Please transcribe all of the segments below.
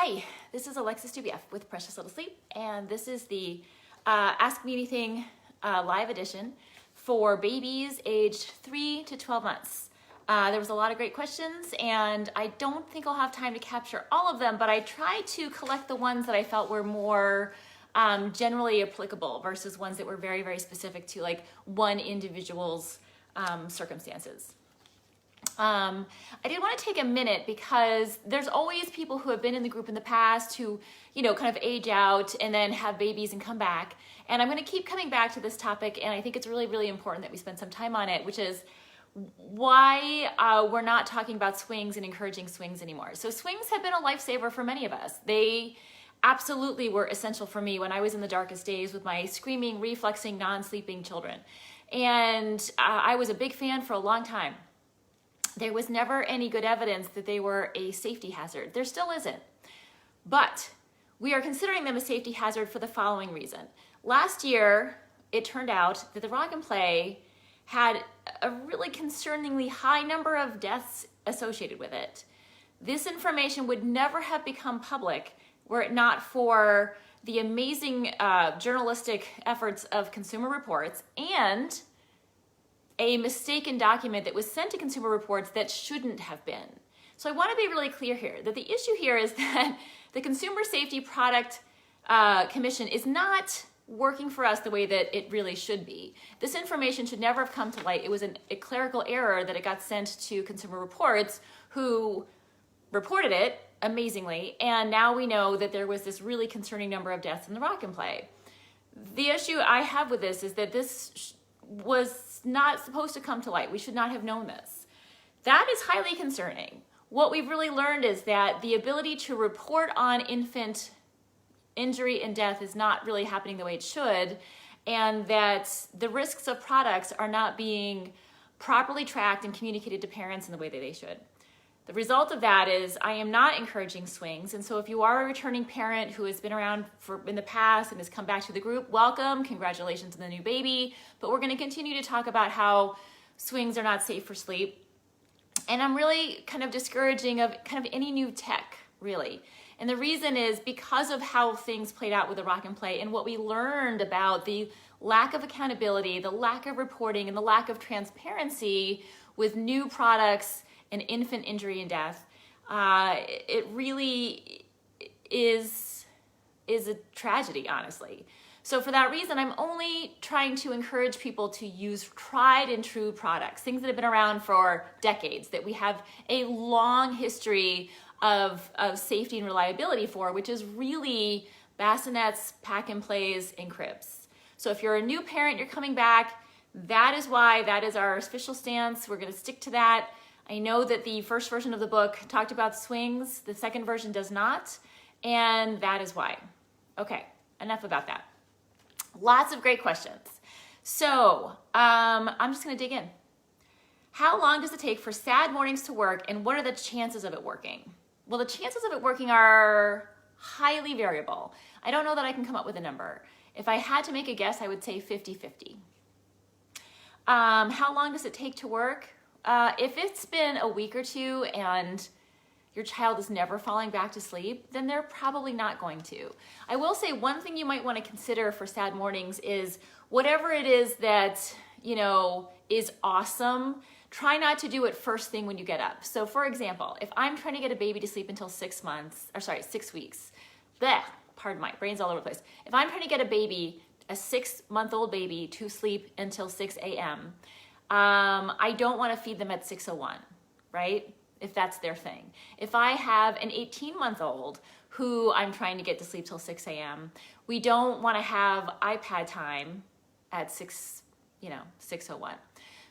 Hi, this is Alexis Dubief with Precious Little Sleep, and this is the Ask Me Anything live edition for babies aged 3 to 12 months. There was a lot of great questions, and I don't think I'll have time to capture all of them, but I tried to collect the ones that I felt were more generally applicable versus ones that were very, very specific to like one individual's circumstances. I did want to take a minute because there's always people who have been in the group in the past who, you know, kind of age out and then have babies and come back. And I'm going to keep coming back to this topic, and I think it's really, really important that we spend some time on it, which is why we're not talking about swings and encouraging swings anymore. So swings have been a lifesaver for many of us. They absolutely were essential for me when I was in the darkest days with my screaming, reflexing, non-sleeping children. And I was a big fan for a long time. There was never any good evidence that they were a safety hazard. There still isn't. But we are considering them a safety hazard for the following reason. Last year, it turned out that the Rock and Play had a really concerningly high number of deaths associated with it. This information would never have become public were it not for the amazing journalistic efforts of Consumer Reports and a mistaken document that was sent to Consumer Reports that shouldn't have been. So I want to be really clear here that the issue here is that the Consumer Safety Product Commission is not working for us the way that it really should be. This information should never have come to light. It was a clerical error that it got sent to Consumer Reports, who reported it amazingly, and now we know that there was this really concerning number of deaths in the Rock and Play. The issue I have with this is that this was not supposed to come to light. We should not have known this. That is highly concerning. What we've really learned is that the ability to report on infant injury and death is not really happening the way it should, and that the risks of products are not being properly tracked and communicated to parents in the way that they should. The result of that is I am not encouraging swings, and so if you are a returning parent who has been around in the past and has come back to the group, welcome, congratulations on the new baby, but we're going to continue to talk about how swings are not safe for sleep. And I'm really kind of discouraging of kind of any new tech, really. And the reason is because of how things played out with the Rock and Play and what we learned about the lack of accountability, the lack of reporting, and the lack of transparency with new products and infant injury and death. It really is a tragedy, honestly. So for that reason, I'm only trying to encourage people to use tried and true products, things that have been around for decades, that we have a long history of safety and reliability for, which is really bassinets, pack and plays, and cribs. So if you're a new parent, you're coming back, that is why, that is our official stance. We're gonna stick to that. I know that the first version of the book talked about swings, the second version does not, and that is why. Okay, enough about that. Lots of great questions. So I'm just gonna dig in. How long does it take for sad mornings to work, and what are the chances of it working? Well, the chances of it working are highly variable. I don't know that I can come up with a number. If I had to make a guess, I would say 50-50. How long does it take to work? If it's been a week or two and your child is never falling back to sleep, then they're probably not going to. I will say one thing you might want to consider for sad mornings is whatever it is that, you know, is awesome, try not to do it first thing when you get up. So for example, if I'm trying to get a baby to sleep until 6 weeks, pardon my brain's all over the place. If I'm trying to get a 6-month-old baby to sleep until 6 a.m., I don't want to feed them at 6:01, right? If that's their thing. If I have an 18-month-old who I'm trying to get to sleep till 6 a.m., we don't want to have iPad time at 6:01.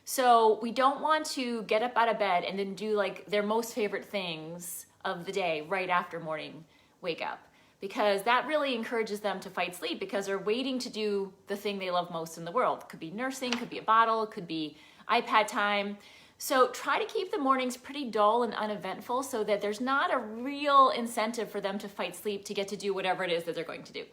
So we don't want to get up out of bed and then do like their most favorite things of the day right after morning wake up, because that really encourages them to fight sleep because they're waiting to do the thing they love most in the world. Could be nursing, could be a bottle, could be iPad time. So try to keep the mornings pretty dull and uneventful so that there's not a real incentive for them to fight sleep to get to do whatever it is that they're going to do.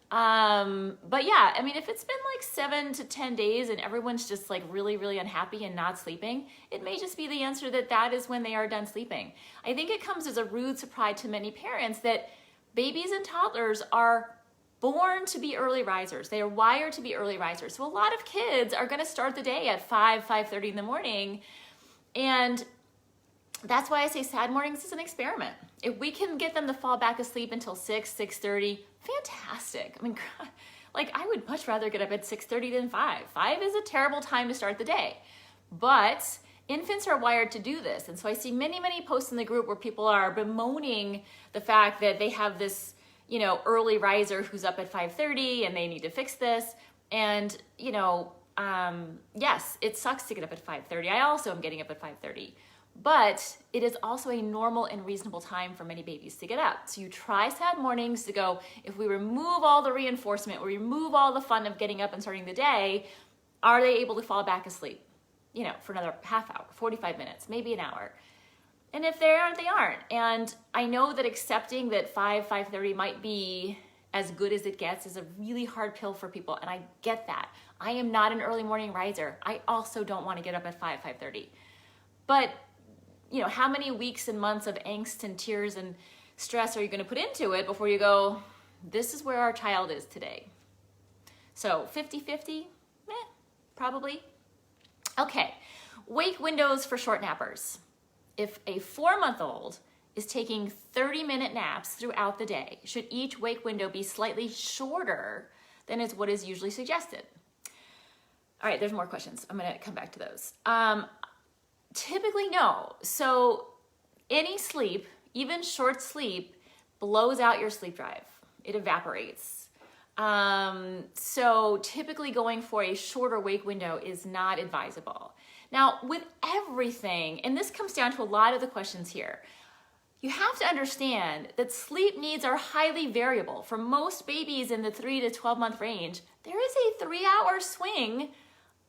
But yeah, I mean, if it's been like 7 to 10 days and everyone's just like really, really unhappy and not sleeping, it may just be the answer that that is when they are done sleeping. I think it comes as a rude surprise to many parents that babies and toddlers are born to be early risers. They are wired to be early risers. So a lot of kids are going to start the day at 5:30 in the morning. And that's why I say sad mornings is an experiment. If we can get them to fall back asleep until 6:30, fantastic. I mean, like I would much rather get up at 6:30 than 5. 5 is a terrible time to start the day. But infants are wired to do this. And so I see many, many posts in the group where people are bemoaning the fact that they have this, early riser who's up at 5:30 and they need to fix this. And, yes, it sucks to get up at 5:30. I also am getting up at 5:30. But it is also a normal and reasonable time for many babies to get up. So you try sad mornings to go, if we remove all the reinforcement, we remove all the fun of getting up and starting the day, are they able to fall back asleep? For another half hour, 45 minutes, maybe an hour. And if they aren't, they aren't. And I know that accepting that 5:30 might be as good as it gets is a really hard pill for people. And I get that. I am not an early morning riser. I also don't want to get up at 5:30. But how many weeks and months of angst and tears and stress are you going to put into it before you go, this is where our child is today? So 50-50, probably. Okay, wake windows for short nappers. If a 4-month-old is taking 30-minute naps throughout the day, should each wake window be slightly shorter than is what is usually suggested? All right, there's more questions. I'm going to come back to those. Typically, no. So any sleep, even short sleep, blows out your sleep drive. It evaporates. So typically going for a shorter wake window is not advisable. Now, with everything, and this comes down to a lot of the questions here, you have to understand that sleep needs are highly variable. For most babies in the 3 to 12-month range, there is a 3-hour swing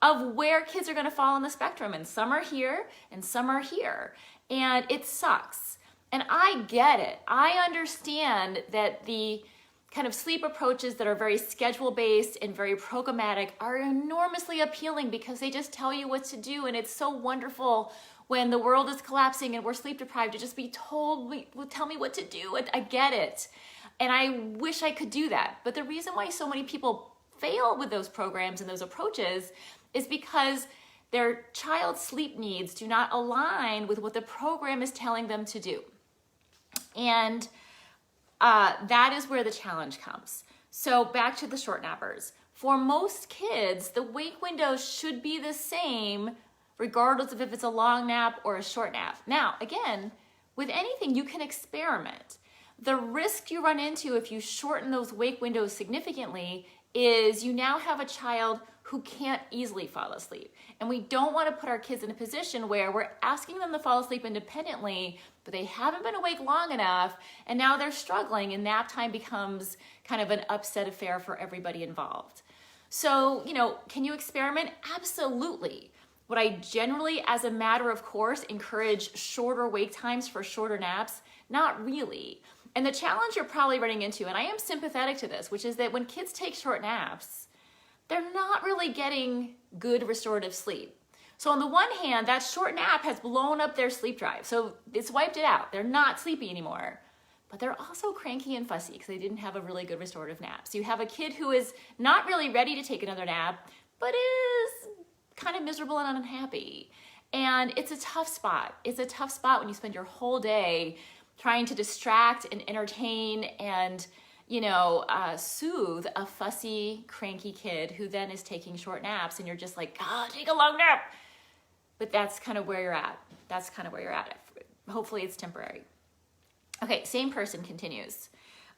of where kids are going to fall on the spectrum, and some are here and some are here, and it sucks. And I get it. I understand that the kind of sleep approaches that are very schedule-based and very programmatic are enormously appealing because they just tell you what to do, and it's so wonderful when the world is collapsing and we're sleep deprived to just be told, tell me what to do. I get it, and I wish I could do that. But the reason why so many people fail with those programs and those approaches is because their child's sleep needs do not align with what the program is telling them to do. And that is where the challenge comes. So back to the short nappers. For most kids, the wake windows should be the same regardless of if it's a long nap or a short nap. Now, again, with anything, you can experiment. The risk you run into if you shorten those wake windows significantly is you now have a child who can't easily fall asleep. And we don't want to put our kids in a position where we're asking them to fall asleep independently, but they haven't been awake long enough, and now they're struggling, and nap time becomes kind of an upset affair for everybody involved. So, can you experiment? Absolutely. Would I generally, as a matter of course, encourage shorter wake times for shorter naps? Not really. And the challenge you're probably running into, and I am sympathetic to this, which is that when kids take short naps, they're not really getting good restorative sleep. So on the one hand, that short nap has blown up their sleep drive. So it's wiped it out. They're not sleepy anymore. But they're also cranky and fussy because they didn't have a really good restorative nap. So you have a kid who is not really ready to take another nap, but is kind of miserable and unhappy. And it's a tough spot. It's a tough spot when you spend your whole day trying to distract and entertain and soothe a fussy, cranky kid who then is taking short naps, and you're just like, take a long nap. But that's kind of where you're at. That's kind of where you're at. Hopefully it's temporary. Okay, same person continues.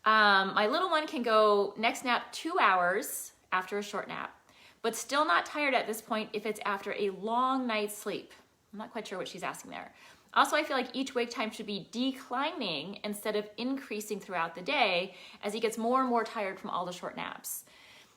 My little one can go next nap 2 hours after a short nap, but still not tired at this point if it's after a long night's sleep. I'm not quite sure what she's asking there. Also, I feel like each wake time should be declining instead of increasing throughout the day as he gets more and more tired from all the short naps.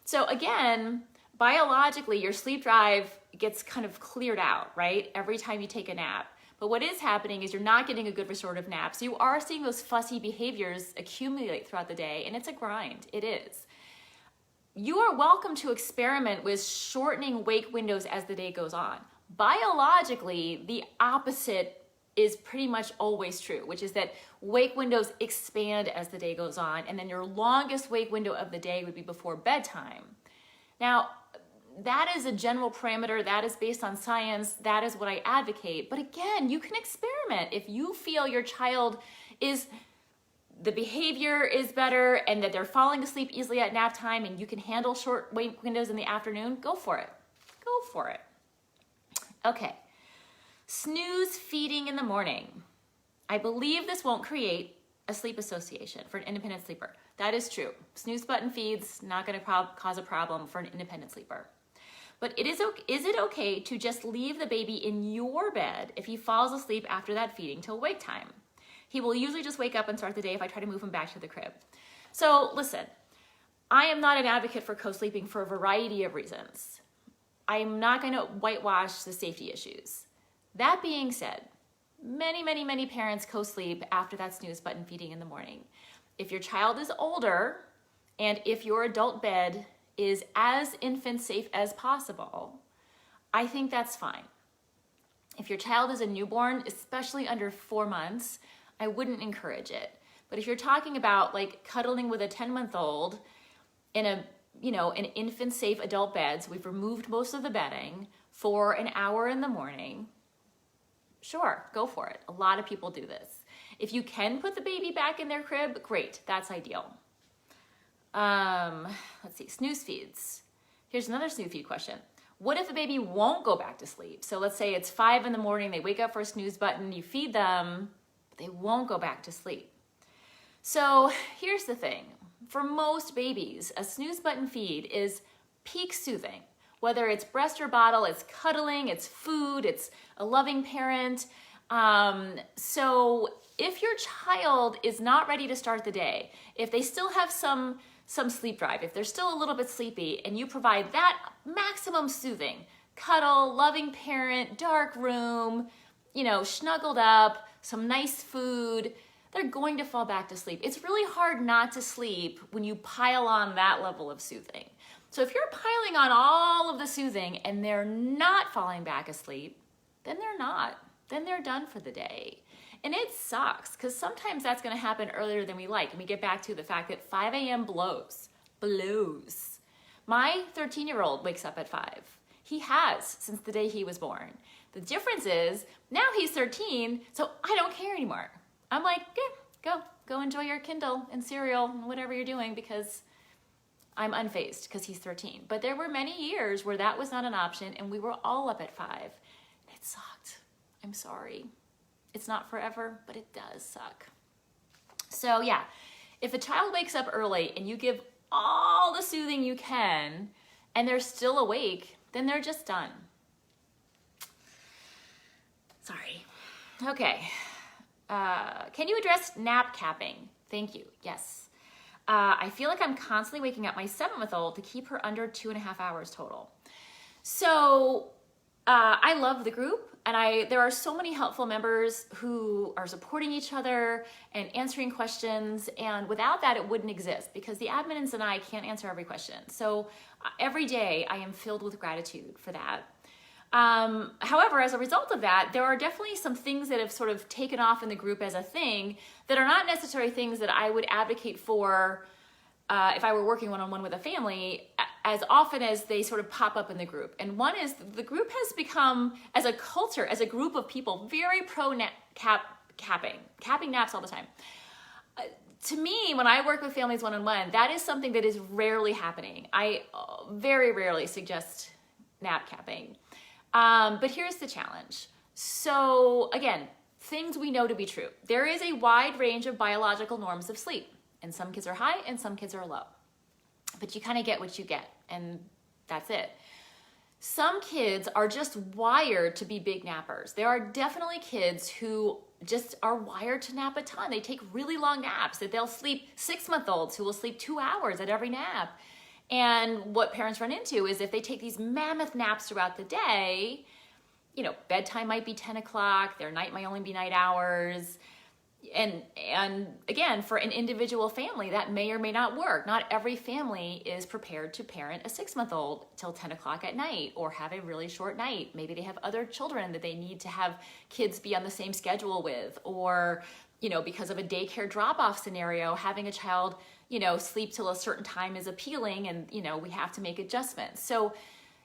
So again, biologically, your sleep drive gets kind of cleared out, right? Every time you take a nap. But what is happening is you're not getting a good restorative nap. So you are seeing those fussy behaviors accumulate throughout the day, and it's a grind. It is. you are welcome to experiment with shortening wake windows as the day goes on. Biologically, the opposite is pretty much always true, which is that wake windows expand as the day goes on, and then your longest wake window of the day would be before bedtime. Now, that is a general parameter, that is based on science, that is what I advocate. But again, you can experiment. If you feel your child the behavior is better and that they're falling asleep easily at nap time and you can handle short wake windows in the afternoon, go for it. Go for it. Okay, snooze feeding in the morning. I believe this won't create a sleep association for an independent sleeper. That is true. Snooze button feeds, not gonna cause a problem for an independent sleeper. But is it okay to just leave the baby in your bed if he falls asleep after that feeding till wake time? He will usually just wake up and start the day if I try to move him back to the crib. So listen, I am not an advocate for co-sleeping for a variety of reasons. I'm not going to whitewash the safety issues. That being said, many parents co-sleep after that snooze button feeding in the morning. If your child is older and if your adult bed is as infant safe as possible, I think that's fine. If your child is a newborn, especially under 4 months, I wouldn't encourage it. But if you're talking about like cuddling with a 10-month-old in an infant safe adult bed, so we've removed most of the bedding for an hour in the morning, sure, go for it. A lot of people do this. If you can put the baby back in their crib, great, that's ideal. Let's see, snooze feeds. Here's another snooze feed question. What if the baby won't go back to sleep? So let's say it's 5 in the morning, they wake up for a snooze button, you feed them, but they won't go back to sleep. So here's the thing. For most babies, a snooze button feed is peak soothing. Whether it's breast or bottle, it's cuddling, it's food, it's a loving parent. So if your child is not ready to start the day, if they still have some sleep drive, if they're still a little bit sleepy, and you provide that maximum soothing, cuddle, loving parent, dark room, snuggled up, some nice food, they're going to fall back to sleep. It's really hard not to sleep when you pile on that level of soothing. So if you're piling on all of the soothing and they're not falling back asleep, then they're not. Then they're done for the day. And it sucks because sometimes that's going to happen earlier than we like. And we get back to the fact that 5 a.m. blows. My 13-year-old wakes up at 5. He has since the day he was born. The difference is now he's 13, so I don't care anymore. I'm like, yeah, go enjoy your Kindle and cereal and whatever you're doing because I'm unfazed because he's 13. But there were many years where that was not an option and we were all up at 5. It sucked. I'm sorry. It's not forever, but it does suck. So yeah, if a child wakes up early and you give all the soothing you can and they're still awake, then they're just done. Sorry. Okay. Can you address nap capping? Thank you. Yes. I feel like I'm constantly waking up my 7-month-old to keep her under 2.5 hours total. So I love the group, and there are so many helpful members who are supporting each other and answering questions, and without that it wouldn't exist because the admins and I can't answer every question. So every day I am filled with gratitude for that. However, as a result of that, there are definitely some things that have sort of taken off in the group as a thing that are not necessarily things that I would advocate for if I were working one-on-one with a family as often as they sort of pop up in the group. And one is the group has become, as a culture, as a group of people, very pro capping naps all the time. To me, when I work with families one-on-one, that is something that is rarely happening. I very rarely suggest nap capping. But here's the challenge. So again, things we know to be true. There is a wide range of biological norms of sleep, and some kids are high and some kids are low. But you kind of get what you get, and that's it. Some kids are just wired to be big nappers. There are definitely kids who just are wired to nap a ton. They take really long naps, that they'll sleep 6-month-olds who will sleep 2 hours at every nap. And what parents run into is if they take these mammoth naps throughout the day, bedtime might be 10 o'clock, their night might only be night hours, and again, for an individual family, that may or may not work. Not every family is prepared to parent a 6-month-old till 10 o'clock at night or have a really short night. Maybe they have other children that they need to have kids be on the same schedule with, or, because of a daycare drop-off scenario, having a child, sleep till a certain time is appealing, and, we have to make adjustments. So,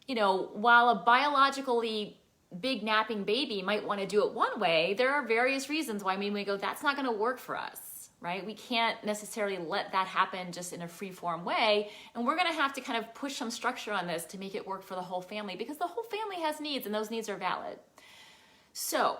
while a biologically big napping baby might want to do it one way, there are various reasons why maybe we go, that's not going to work for us, right? We can't necessarily let that happen just in a free-form way, and we're going to have to kind of push some structure on this to make it work for the whole family, because the whole family has needs, and those needs are valid. So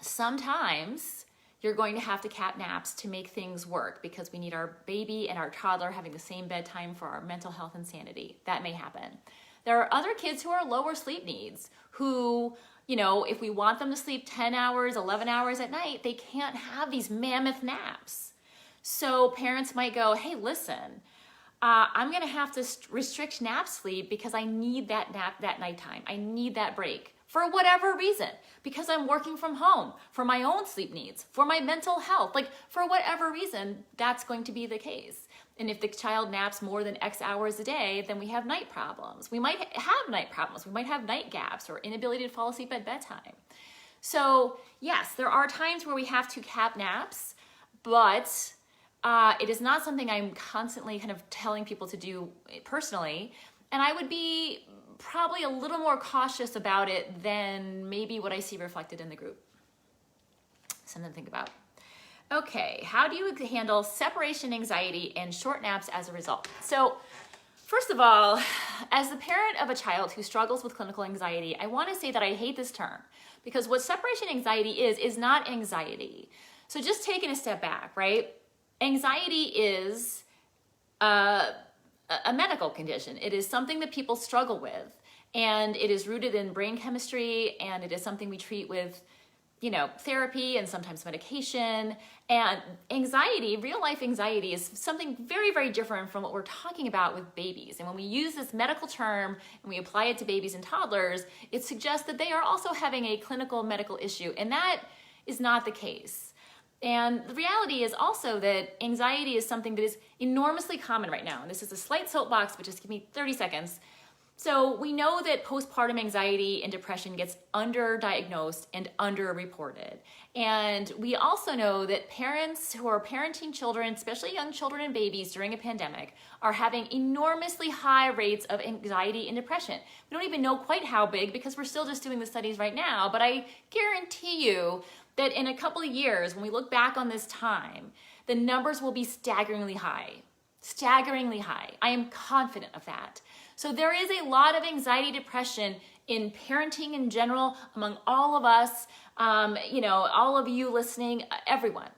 sometimes you're going to have to cap naps to make things work, because we need our baby and our toddler having the same bedtime for our mental health and sanity. That may happen. There are other kids who are lower sleep needs, who, if we want them to sleep 10 hours, 11 hours at night, they can't have these mammoth naps. So parents might go, hey, listen, I'm gonna have to restrict nap sleep because I need that nap that nighttime. I need that break for whatever reason, because I'm working from home, for my own sleep needs, for my mental health, like for whatever reason, that's going to be the case. And if the child naps more than X hours a day, then we have night problems. We might have night problems. We might have night gaps or inability to fall asleep at bedtime. So yes, there are times where we have to cap naps, but it is not something I'm constantly kind of telling people to do personally. And I would be probably a little more cautious about it than maybe what I see reflected in the group. Something to think about. Okay, how do you handle separation anxiety and short naps as a result? So first of all, as the parent of a child who struggles with clinical anxiety, I want to say that I hate this term, because what separation anxiety is not anxiety. So just taking a step back, right? Anxiety is a medical condition. It is something that people struggle with, and it is rooted in brain chemistry, and it is something we treat with therapy and sometimes medication. And anxiety, real life anxiety, is something very, very different from what we're talking about with babies. And when we use this medical term and we apply it to babies and toddlers, it suggests that they are also having a clinical medical issue, and that is not the case. And the reality is also that anxiety is something that is enormously common right now. And this is a slight soapbox, but just give me 30 seconds. So we know that postpartum anxiety and depression gets underdiagnosed and underreported. And we also know that parents who are parenting children, especially young children and babies during a pandemic, are having enormously high rates of anxiety and depression. We don't even know quite how big, because we're still just doing the studies right now, but I guarantee you that in a couple of years, when we look back on this time, the numbers will be staggeringly high. Staggeringly high. I am confident of that. So there is a lot of anxiety, depression in parenting in general, among all of us, all of you listening, everyone.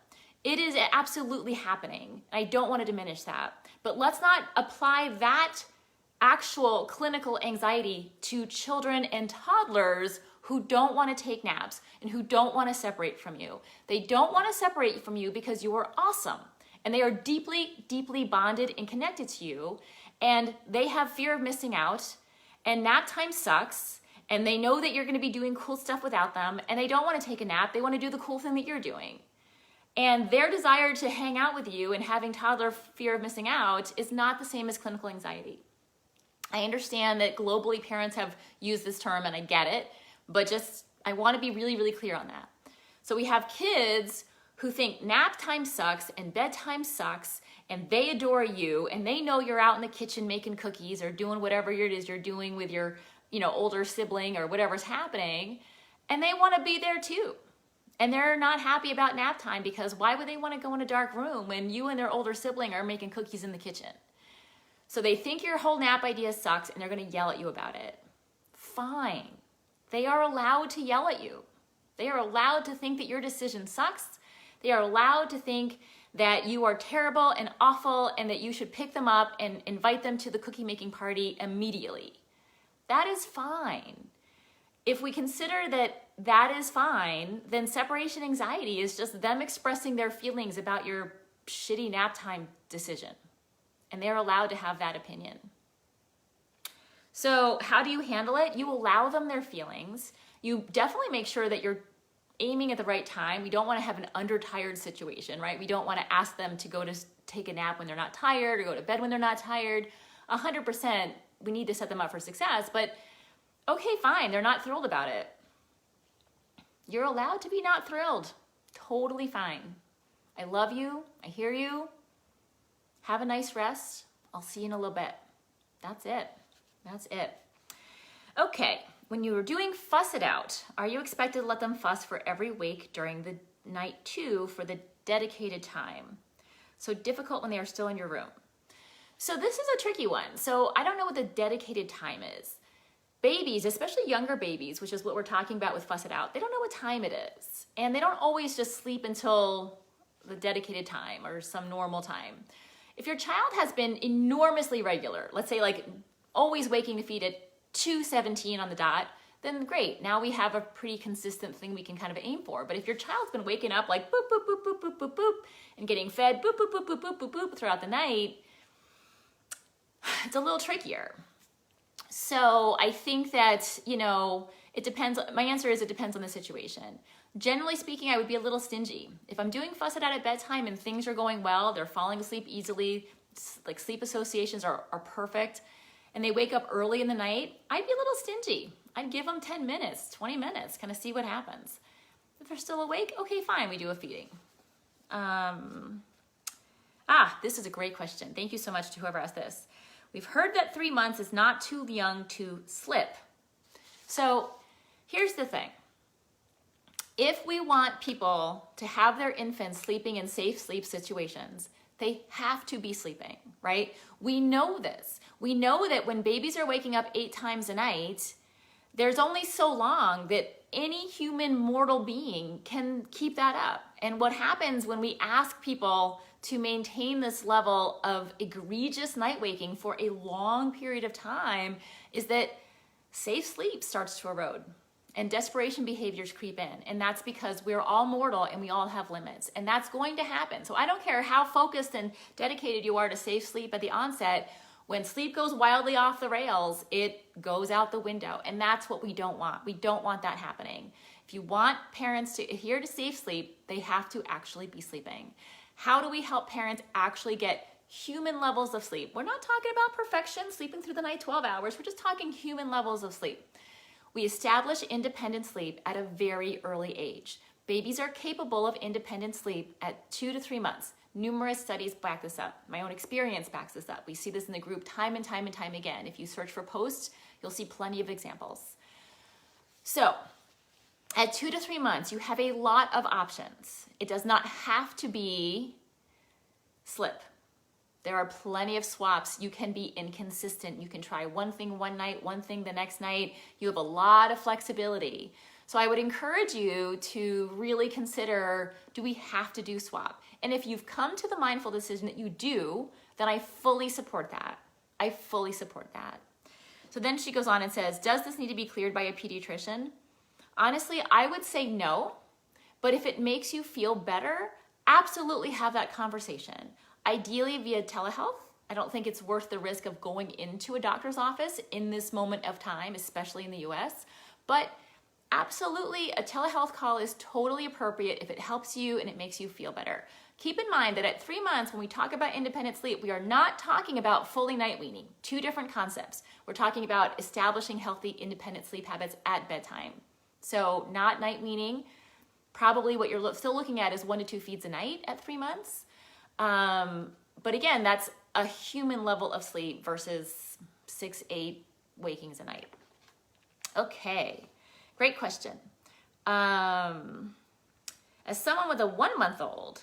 It is absolutely happening. I don't want to diminish that. But let's not apply that actual clinical anxiety to children and toddlers who don't want to take naps and who don't want to separate from you. They don't want to separate from you because you are awesome. And they are deeply, deeply bonded and connected to you. And they have fear of missing out. And nap time sucks. And they know that you're going to be doing cool stuff without them. And they don't want to take a nap. They want to do the cool thing that you're doing. And their desire to hang out with you and having toddler fear of missing out is not the same as clinical anxiety. I understand that globally parents have used this term, and I get it. But I want to be really, really clear on that. So we have kids who think nap time sucks and bedtime sucks, and they adore you, and they know you're out in the kitchen making cookies or doing whatever it is you're doing with your older sibling or whatever's happening, and they want to be there too. And they're not happy about nap time, because why would they want to go in a dark room when you and their older sibling are making cookies in the kitchen? So they think your whole nap idea sucks, and they're going to yell at you about it. Fine. They are allowed to yell at you. They are allowed to think that your decision sucks. They are allowed to think that you are terrible and awful, and that you should pick them up and invite them to the cookie making party immediately. That is fine. If we consider that that is fine, then separation anxiety is just them expressing their feelings about your shitty nap time decision. And they're allowed to have that opinion. So how do you handle it? You allow them their feelings. You definitely make sure that you're aiming at the right time. We don't want to have an undertired situation, right? We don't want to ask them to go to take a nap when they're not tired or go to bed when they're not tired. 100%, we need to set them up for success, but okay, fine, they're not thrilled about it. You're allowed to be not thrilled. Totally fine. I love you. I hear you. Have a nice rest. I'll see you in a little bit. That's it. That's it. Okay, when you are doing fuss it out, are you expected to let them fuss for every wake during the night too for the dedicated time? So difficult when they are still in your room. So this is a tricky one. So I don't know what the dedicated time is. Babies, especially younger babies, which is what we're talking about with fuss it out, they don't know what time it is. And they don't always just sleep until the dedicated time or some normal time. If your child has been enormously regular, let's say like always waking to feed at 2:17 on the dot, then great. Now we have a pretty consistent thing we can kind of aim for. But if your child's been waking up like boop, boop, boop, boop, boop, boop, boop, and getting fed boop, boop, boop, boop, boop, boop, boop throughout the night, it's a little trickier. So I think that, you know, it depends. My answer is it depends on the situation. Generally speaking, I would be a little stingy. If I'm doing fuss it out at bedtime and things are going well, they're falling asleep easily, like sleep associations are perfect, and they wake up early in the night, I'd be a little stingy. I'd give them 10 minutes, 20 minutes, kind of see what happens. If they're still awake, okay, fine, we do a feeding. This is a great question. Thank you so much to whoever asked this. We've heard that 3 months is not too young to slip. So here's the thing. If we want people to have their infants sleeping in safe sleep situations, they have to be sleeping, right? We know this. We know that when babies are waking up 8 times a night, there's only so long that any human mortal being can keep that up. And what happens when we ask people to maintain this level of egregious night waking for a long period of time is that safe sleep starts to erode and desperation behaviors creep in. And that's because we're all mortal and we all have limits. And that's going to happen. So I don't care how focused and dedicated you are to safe sleep at the onset, when sleep goes wildly off the rails, it goes out the window. And that's what we don't want. We don't want that happening. If you want parents to adhere to safe sleep, they have to actually be sleeping. How do we help parents actually get human levels of sleep? We're not talking about perfection, sleeping through the night 12 hours. We're just talking human levels of sleep. We establish independent sleep at a very early age. Babies are capable of independent sleep at 2 to 3 months. Numerous studies back this up. My own experience backs this up. We see this in the group time and time and time again. If you search for posts, you'll see plenty of examples. So, at 2 to 3 months, you have a lot of options. It does not have to be slip. There are plenty of swaps. You can be inconsistent. You can try one thing one night, one thing the next night. You have a lot of flexibility. So I would encourage you to really consider, do we have to do swap? And if you've come to the mindful decision that you do, then I fully support that. I fully support that. So then she goes on and says, does this need to be cleared by a pediatrician? Honestly, I would say no, but if it makes you feel better, absolutely have that conversation. Ideally via telehealth. I don't think it's worth the risk of going into a doctor's office in this moment of time, especially in the US, but absolutely a telehealth call is totally appropriate if it helps you and it makes you feel better. Keep in mind that at 3 months, when we talk about independent sleep, we are not talking about fully night weaning. 2 different concepts. We're talking about establishing healthy independent sleep habits at bedtime. So not night weaning. Probably what you're still looking at is 1 to 2 feeds a night at 3 months. But again, that's a human level of sleep versus 6-8 wakings a night. Okay, great question. As someone with a 1-month-old,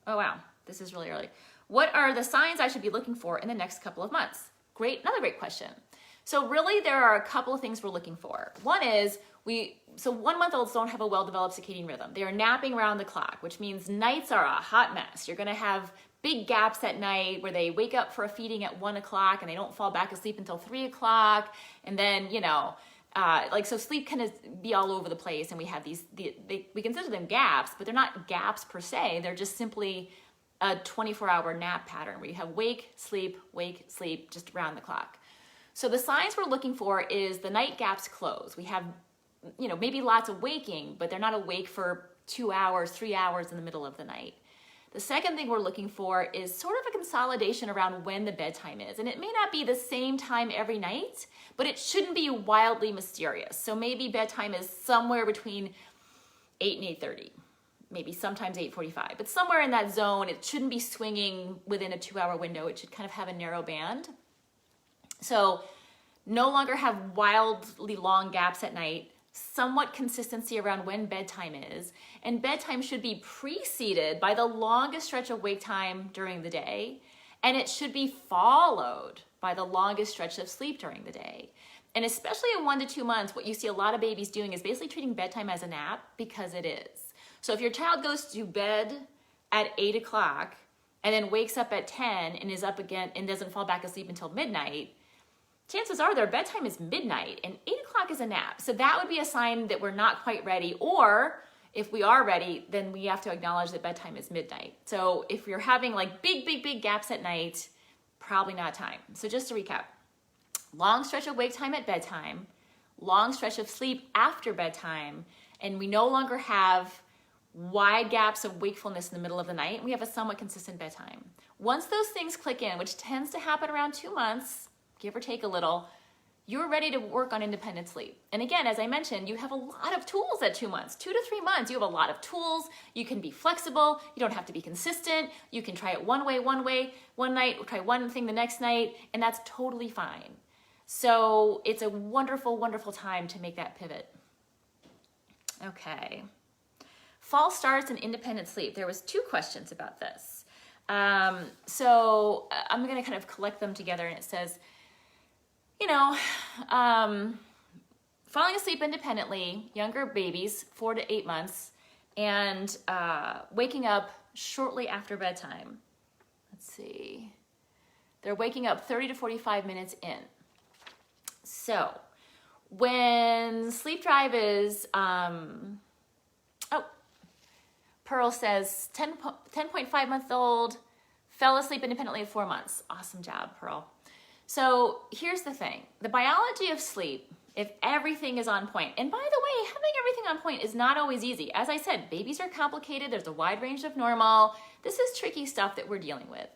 oh wow, this is really early. What are the signs I should be looking for in the next couple of months? Another great question. So really there are a couple of things we're looking for. One is, 1-month-olds don't have a well-developed circadian rhythm. They are napping around the clock, which means nights are a hot mess. You're gonna have big gaps at night where they wake up for a feeding at 1 o'clock and they don't fall back asleep until 3 o'clock. And then, so sleep can be all over the place, and we have we consider them gaps, but they're not gaps per se. They're just simply a 24-hour nap pattern where you have wake, sleep, just around the clock. So the signs we're looking for is the night gaps close. We have maybe lots of waking, but they're not awake for 2 hours, 3 hours in the middle of the night. The second thing we're looking for is sort of a consolidation around when the bedtime is. And it may not be the same time every night, but it shouldn't be wildly mysterious. So maybe bedtime is somewhere between 8 and 8:30, maybe sometimes 8:45, but somewhere in that zone. It shouldn't be swinging within a 2-hour window. It should kind of have a narrow band. So no longer have wildly long gaps at night, somewhat consistency around when bedtime is, and bedtime should be preceded by the longest stretch of wake time during the day, and it should be followed by the longest stretch of sleep during the day. And especially in 1 to 2 months, what you see a lot of babies doing is basically treating bedtime as a nap, because it is. So if your child goes to bed at 8 o'clock and then wakes up at 10 and is up again and doesn't fall back asleep until midnight, chances are their bedtime is midnight and 8 o'clock is a nap. So that would be a sign that we're not quite ready, or if we are ready, then we have to acknowledge that bedtime is midnight. So if you're having like big gaps at night, probably not time. So just to recap, long stretch of wake time at bedtime, long stretch of sleep after bedtime, and we no longer have wide gaps of wakefulness in the middle of the night. We have a somewhat consistent bedtime. Once those things click in, which tends to happen around 2 months, give or take a little, you're ready to work on independent sleep. And again, as I mentioned, you have a lot of tools at 2 months, 2 to 3 months. You have a lot of tools. You can be flexible. You don't have to be consistent. You can try it one way, one night, try one thing the next night, and that's totally fine. So it's a wonderful, wonderful time to make that pivot. Okay. False starts and independent sleep. There was 2 questions about this. So I'm going to kind of collect them together, and it says, falling asleep independently, younger babies, 4 to 8 months, and waking up shortly after bedtime. Let's see. They're waking up 30 to 45 minutes in. So when sleep drive is, Pearl says 10.5 month old, fell asleep independently at 4 months. Awesome job, Pearl. So here's the thing. The biology of sleep, if everything is on point, and by the way, having everything on point is not always easy. As I said, babies are complicated. There's a wide range of normal. This is tricky stuff that we're dealing with.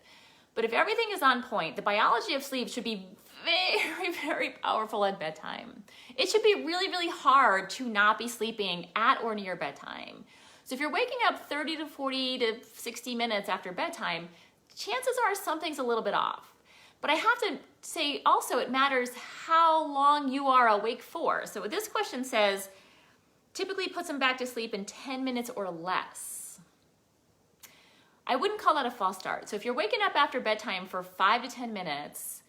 But if everything is on point, the biology of sleep should be very, very powerful at bedtime. It should be really, really hard to not be sleeping at or near bedtime. So if you're waking up 30 to 40 to 60 minutes after bedtime, chances are something's a little bit off. But I have to say also it matters how long you are awake for. So this question says, typically puts them back to sleep in 10 minutes or less. I wouldn't call that a false start. So if you're waking up after bedtime for 5 to 10 minutes,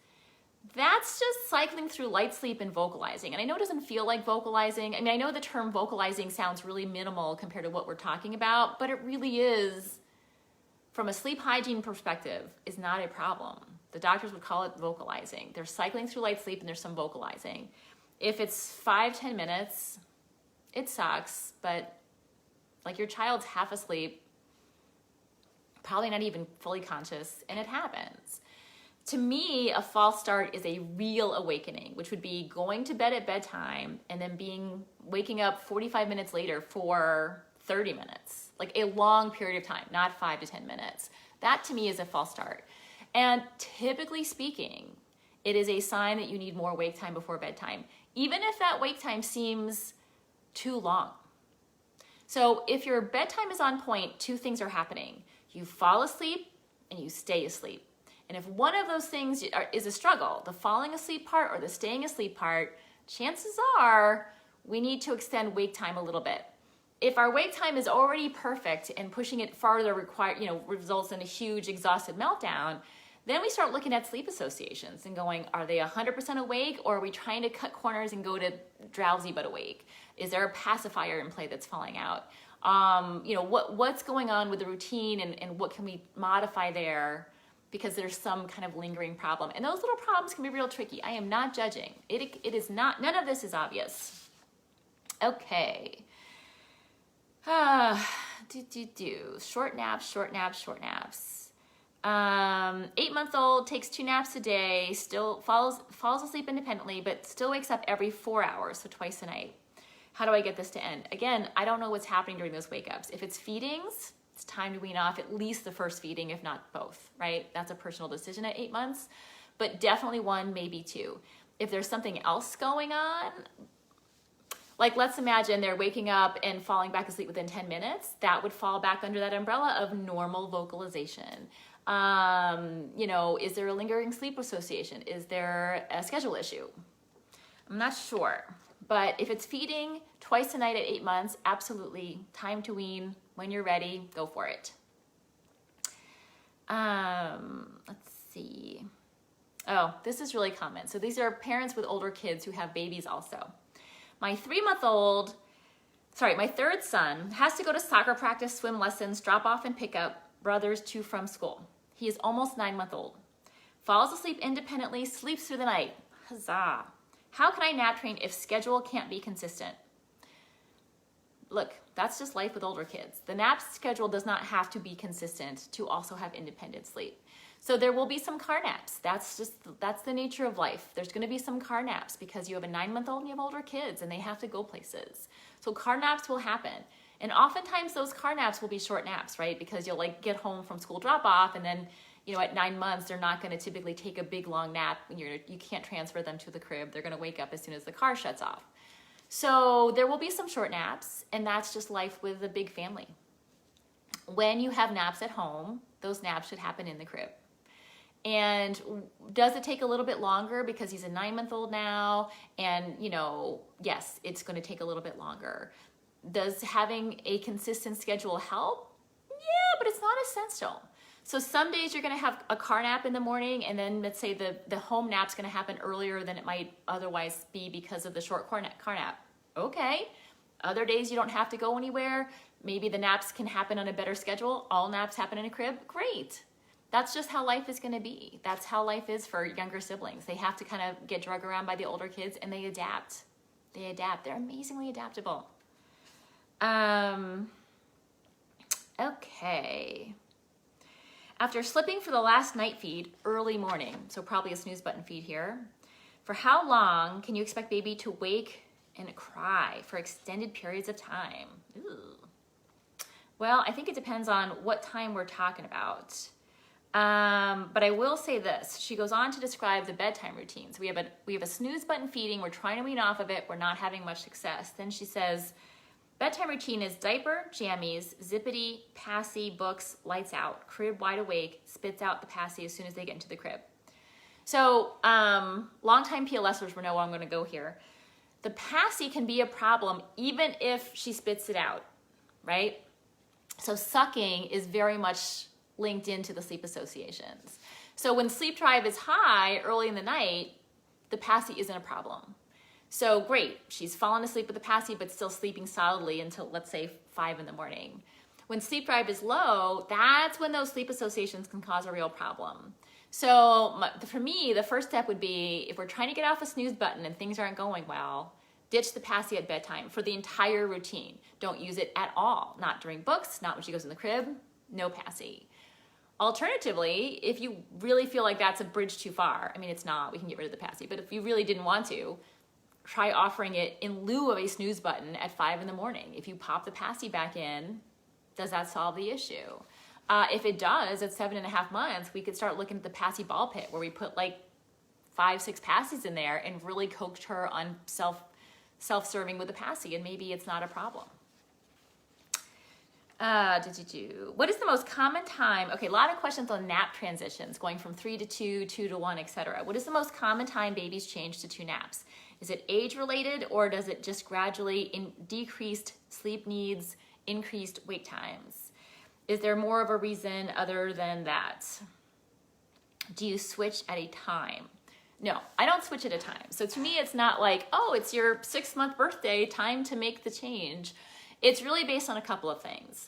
that's just cycling through light sleep and vocalizing. And I know it doesn't feel like vocalizing. I mean, I know the term vocalizing sounds really minimal compared to what we're talking about, but it really is, from a sleep hygiene perspective, is not a problem. The doctors would call it vocalizing. They're cycling through light sleep and there's some vocalizing. If it's 5-10 minutes, it sucks, but like your child's half asleep, probably not even fully conscious, and it happens. To me, a false start is a real awakening, which would be going to bed at bedtime and then waking up 45 minutes later for 30 minutes, like a long period of time, not 5 to 10 minutes. That to me is a false start. And typically speaking, it is a sign that you need more wake time before bedtime, even if that wake time seems too long. So if your bedtime is on point, 2 things are happening. You fall asleep and you stay asleep. And if one of those things is a struggle, the falling asleep part or the staying asleep part, chances are we need to extend wake time a little bit. If our wake time is already perfect and pushing it farther results in a huge exhausted meltdown, then we start looking at sleep associations and going, are they 100% awake, or are we trying to cut corners and go to drowsy but awake? Is there a pacifier in play that's falling out? What's going on with the routine, and what can we modify there, because there's some kind of lingering problem. And those little problems can be real tricky. I am not judging. It is not, none of this is obvious. Okay. Short naps. 8-month-old takes 2 naps a day, still falls asleep independently, but still wakes up every 4 hours, so twice a night. How do I get this to end? Again, I don't know what's happening during those wake ups. If it's feedings, it's time to wean off at least the first feeding, if not both, right? That's a personal decision at 8 months, but definitely 1, maybe 2. If there's something else going on, like let's imagine they're waking up and falling back asleep within 10 minutes, that would fall back under that umbrella of normal vocalization. You know, is there a lingering sleep association? Is there a schedule issue? I'm not sure, but if it's feeding twice a night at 8 months, absolutely time to wean. When you're ready, go for it. Let's see. Oh, this is really common. So these are parents with older kids who have babies also. My 3rd son has to go to soccer practice, swim lessons, drop off and pick up brothers to from school. He is almost 9-month-old. Falls asleep independently, sleeps through the night. Huzzah. How can I nap train if schedule can't be consistent? Look, that's just life with older kids. The nap schedule does not have to be consistent to also have independent sleep. So there will be some car naps. That's the nature of life. There's gonna be some car naps because you have a 9-month-old and you have older kids and they have to go places. So car naps will happen. And oftentimes those car naps will be short naps, right? Because you'll like get home from school drop off and then, you know, at 9 months, they're not gonna typically take a big long nap. You can't transfer them to the crib. They're gonna wake up as soon as the car shuts off. So there will be some short naps, and that's just life with a big family. When you have naps at home, those naps should happen in the crib. And does it take a little bit longer because he's a 9-month-old now? And, you know, yes, it's going to take a little bit longer. Does having a consistent schedule help? Yeah, but it's not essential. So some days you're going to have a car nap in the morning, and then let's say the home nap's going to happen earlier than it might otherwise be because of the short car nap. Okay. Other days you don't have to go anywhere. Maybe the naps can happen on a better schedule. All naps happen in a crib. Great. That's just how life is going to be. That's how life is for younger siblings. They have to kind of get drug around by the older kids, and they adapt. They adapt. They're amazingly adaptable. Okay. After slipping for the last night feed, early morning, so probably a snooze button feed here, for how long can you expect baby to wake and cry for extended periods of time? Ooh. Well, I think it depends on what time we're talking about. But I will say this. She goes on to describe the bedtime routines. We have a snooze button feeding. We're trying to wean off of it. We're not having much success. Then she says, bedtime routine is diaper, jammies, zippity, passy, books, lights out, crib wide awake, spits out the passy as soon as they get into the crib. So longtime PLSers will know where I'm going to go here. The passy can be a problem even if she spits it out, right? So sucking is very much linked into the sleep associations. So when sleep drive is high early in the night, the passy isn't a problem. So great, she's fallen asleep with the passy but still sleeping solidly until, let's say, 5 in the morning. When sleep drive is low, that's when those sleep associations can cause a real problem. So for me, the first step would be, if we're trying to get off a snooze button and things aren't going well, ditch the passy at bedtime for the entire routine. Don't use it at all. Not during books, not when she goes in the crib, no passy. Alternatively, if you really feel like that's a bridge too far, I mean, it's not, we can get rid of the passy, but if you really didn't want to, try offering it in lieu of a snooze button at 5 in the morning. If you pop the passy back in, does that solve the issue? If it does, at 7.5 months, we could start looking at the passy ball pit where we put like 5-6 passies in there and really coached her on self-serving with the passy, and maybe it's not a problem. What is the most common time? Okay, a lot of questions on nap transitions, going from 3 to 2, 2 to 1, etc. What is the most common time babies change to 2 naps? Is it age related, or does it just gradually decreased sleep needs, increased wake times? Is there more of a reason other than that? Do you switch at a time? No, I don't switch at a time. So to me, it's not like, oh, it's your 6-month birthday, time to make the change. It's really based on a couple of things.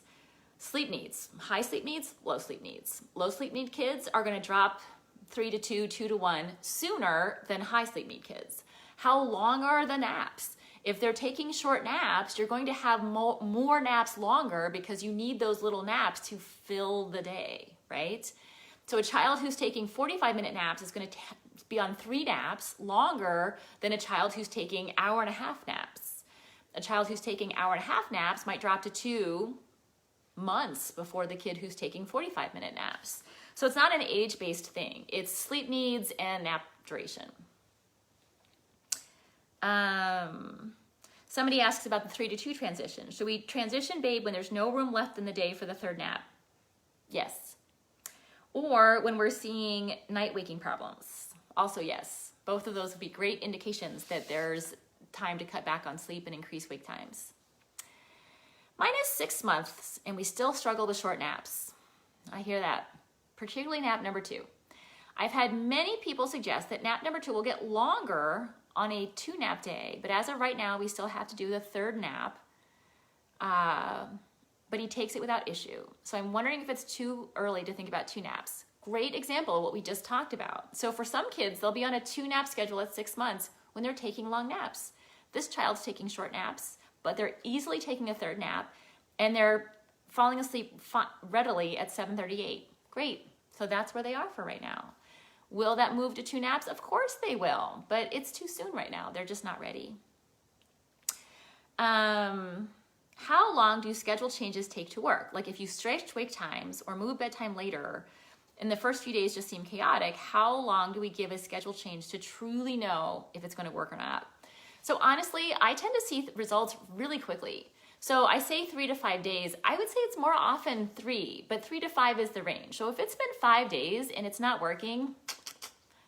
Sleep needs, high sleep needs, low sleep needs. Low sleep need kids are gonna drop 3 to 2, 2 to 1 sooner than high sleep need kids. How long are the naps? If they're taking short naps, you're going to have more naps longer because you need those little naps to fill the day, right? So a child who's taking 45-minute naps is going to be on 3 naps longer than a child who's taking 1.5 hour naps. A child who's taking 1.5-hour naps might drop to 2 months before the kid who's taking 45-minute naps. So it's not an age-based thing. It's sleep needs and nap duration. Somebody asks about the 3 to 2 transition. Should we transition babe when there's no room left in the day for the third nap? Yes. Or when we're seeing night waking problems? Also yes. Both of those would be great indications that there's time to cut back on sleep and increase wake times. Mine is 6 months and we still struggle with short naps. I hear that, particularly nap number 2. I've had many people suggest that nap number 2 will get longer on a 2-nap day, but as of right now, we still have to do the third nap, but he takes it without issue. So I'm wondering if it's too early to think about 2 naps. Great example of what we just talked about. So for some kids, they'll be on a 2-nap schedule at 6 months when they're taking long naps. This child's taking short naps, but they're easily taking a third nap, and they're falling asleep readily at 7:38. Great, so that's where they are for right now. Will that move to 2 naps? Of course they will, but it's too soon right now. They're just not ready. How long do schedule changes take to work? Like if you stretch wake times or move bedtime later, and the first few days just seem chaotic, how long do we give a schedule change to truly know if it's going to work or not? So honestly, I tend to see results really quickly. So I say 3 to 5 days. I would say it's more often 3, but 3 to 5 is the range. So if it's been 5 days and it's not working,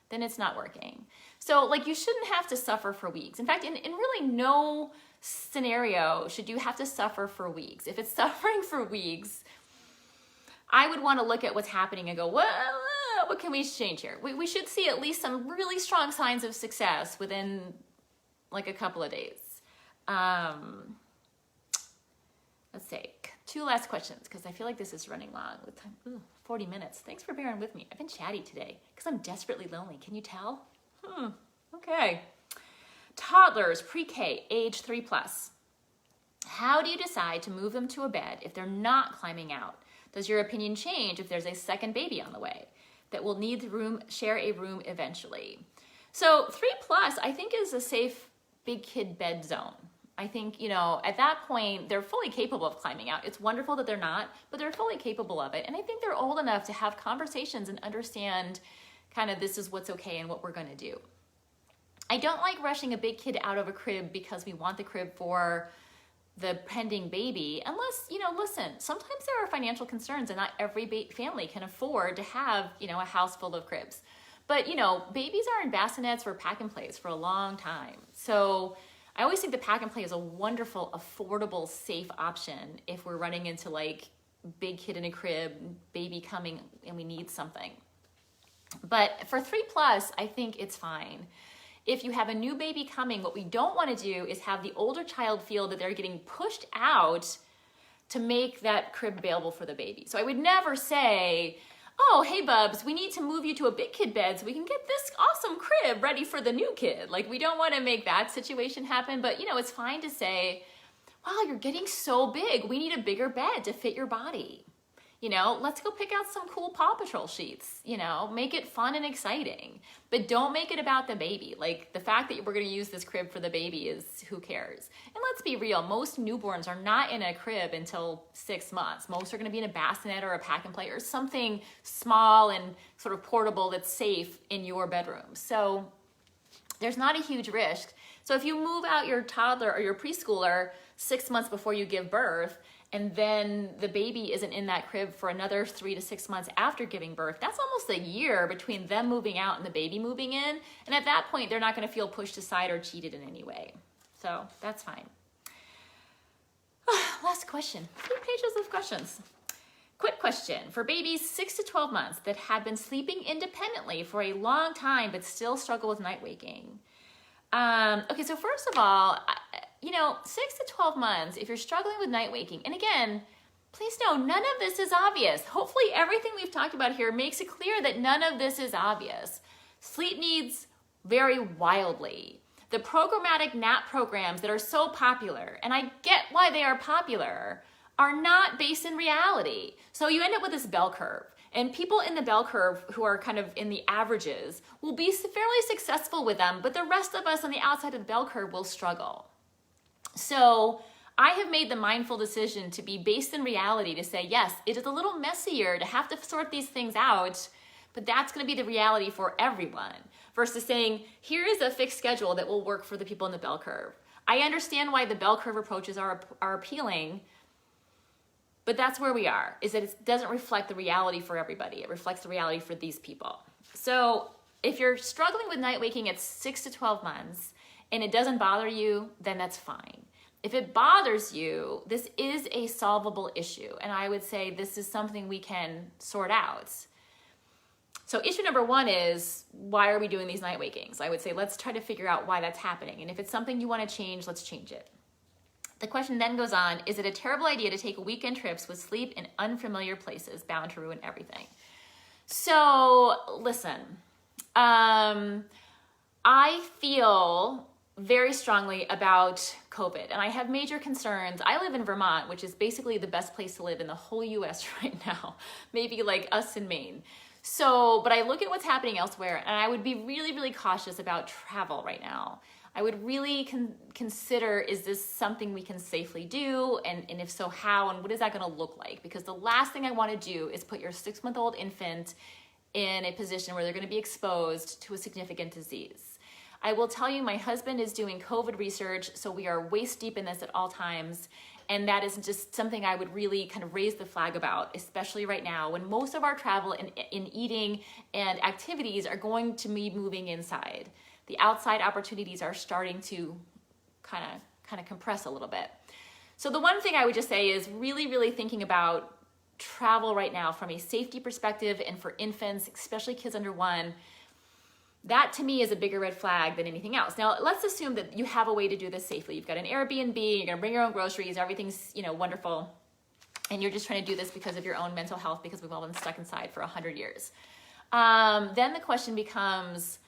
then it's not working. So like you shouldn't have to suffer for weeks. In fact, in really no scenario should you have to suffer for weeks. If it's suffering for weeks, I would want to look at what's happening and go, well, what can we change here? We should see at least some really strong signs of success within like a couple of days. Let's take 2 last questions because I feel like this is running long with time. Ooh, 40 minutes. Thanks for bearing with me. I've been chatty today because I'm desperately lonely. Can you tell? Okay. Toddlers, pre-K, age 3+. How do you decide to move them to a bed if they're not climbing out? Does your opinion change if there's a second baby on the way that will need the room, share a room eventually? So 3+ I think is a safe big kid bed zone. I think, you know, at that point, they're fully capable of climbing out. It's wonderful that they're not, but they're fully capable of it. And I think they're old enough to have conversations and understand kind of this is what's okay and what we're going to do. I don't like rushing a big kid out of a crib because we want the crib for the pending baby, unless, you know, listen, sometimes there are financial concerns and not every family can afford to have, you know, a house full of cribs. But, you know, babies are in bassinets or pack and plays for a long time. So I always think the pack and play is a wonderful, affordable, safe option if we're running into like big kid in a crib, baby coming and we need something. But for 3+, I think it's fine. If you have a new baby coming, what we don't want to do is have the older child feel that they're getting pushed out to make that crib available for the baby. So I would never say, oh, hey, Bubs, we need to move you to a big kid bed so we can get this awesome crib ready for the new kid. Like, we don't want to make that situation happen, but, you know, it's fine to say, wow, you're getting so big. We need a bigger bed to fit your body. You know, let's go pick out some cool Paw Patrol sheets, you know, make it fun and exciting, but don't make it about the baby. Like, the fact that we're going to use this crib for the baby is, who cares? And let's be real, most newborns are not in a crib until 6 months. Most are going to be in a bassinet or a pack and play or something small and sort of portable that's safe in your bedroom. So there's not a huge risk. So if you move out your toddler or your preschooler 6 months before you give birth, and then the baby isn't in that crib for another 3 to 6 months after giving birth, that's almost a year between them moving out and the baby moving in. And at that point, they're not going to feel pushed aside or cheated in any way. So that's fine. Last question. 3 pages of questions. Quick question. For babies 6 to 12 months that have been sleeping independently for a long time but still struggle with night waking. Okay, so first of all, you know, 6 to 12 months, if you're struggling with night waking, and again, please know, none of this is obvious. Hopefully everything we've talked about here makes it clear that none of this is obvious. Sleep needs vary wildly. The programmatic nap programs that are so popular, and I get why they are popular, are not based in reality. So you end up with this bell curve. And people in the bell curve who are kind of in the averages will be fairly successful with them, but the rest of us on the outside of the bell curve will struggle. So I have made the mindful decision to be based in reality, to say, yes, it is a little messier to have to sort these things out, but that's going to be the reality for everyone, versus saying, here is a fixed schedule that will work for the people in the bell curve. I understand why the bell curve approaches are appealing, but that's where we are, is that it doesn't reflect the reality for everybody. It reflects the reality for these people. So if you're struggling with night waking at 6 to 12 months and it doesn't bother you, then that's fine. If it bothers you, this is a solvable issue. And I would say this is something we can sort out. So issue number one is, why are we doing these night wakings? I would say, let's try to figure out why that's happening. And if it's something you want to change, let's change it. The question then goes on, is it a terrible idea to take weekend trips with sleep in unfamiliar places, bound to ruin everything? So listen, I feel very strongly about COVID, and I have major concerns. I live in Vermont, which is basically the best place to live in the whole US right now, maybe like us in Maine. So, but I look at what's happening elsewhere, and I would be really, really cautious about travel right now. I would really consider, is this something we can safely do? And if so, how? And what is that going to look like? Because the last thing I want to do is put your 6-month-old infant in a position where they're going to be exposed to a significant disease. I will tell you, my husband is doing COVID research, so we are waist deep in this at all times. And that is just something I would really kind of raise the flag about, especially right now when most of our travel in eating and activities are going to be moving inside. The outside opportunities are starting to kind of compress a little bit. So the one thing I would just say is really, really thinking about travel right now from a safety perspective, and for infants, especially kids under 1, that to me is a bigger red flag than anything else. Now, let's assume that you have a way to do this safely. You've got an Airbnb, you're gonna bring your own groceries, everything's wonderful, and you're just trying to do this because of your own mental health, because we've all been stuck inside for 100 years. Then the question becomes,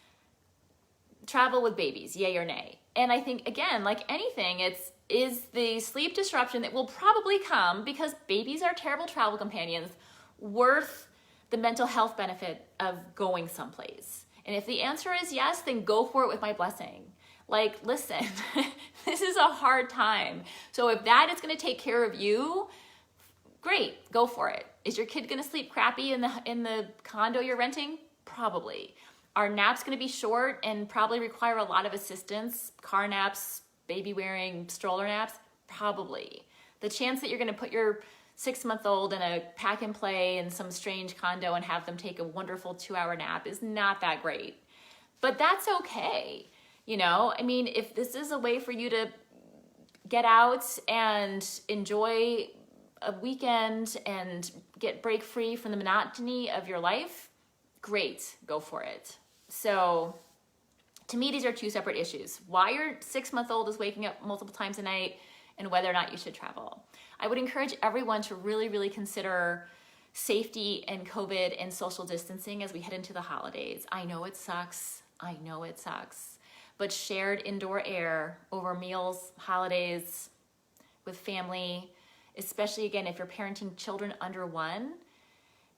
travel with babies, yay or nay? And I think, again, like anything, is the sleep disruption that will probably come because babies are terrible travel companions worth the mental health benefit of going someplace? And if the answer is yes, then go for it with my blessing. Like, listen, this is a hard time. So if that is going to take care of you, great, go for it. Is your kid going to sleep crappy in the condo you're renting? Probably. Are naps going to be short and probably require a lot of assistance? Car naps, baby wearing, stroller naps? Probably. The chance that you're going to put your 6-month-old in a pack and play in some strange condo and have them take a wonderful 2-hour nap is not that great. But that's okay. I mean, if this is a way for you to get out and enjoy a weekend and break free from the monotony of your life, great, go for it. So to me, these are two separate issues. Why your 6-month-old is waking up multiple times a night and whether or not you should travel. I would encourage everyone to really, really consider safety and COVID and social distancing as we head into the holidays. I know it sucks. But shared indoor air over meals, holidays, with family, especially again, if you're parenting children under 1,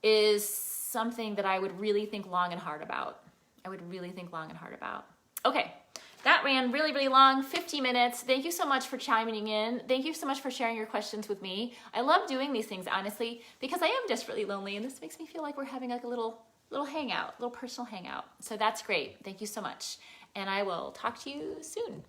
is something that I would really think long and hard about. Okay, that ran really, really long, 50 minutes. Thank you so much for chiming in. Thank you so much for sharing your questions with me. I love doing these things, honestly, because I am desperately lonely, and this makes me feel like we're having like a little hangout, little personal hangout. So that's great. Thank you so much. And I will talk to you soon.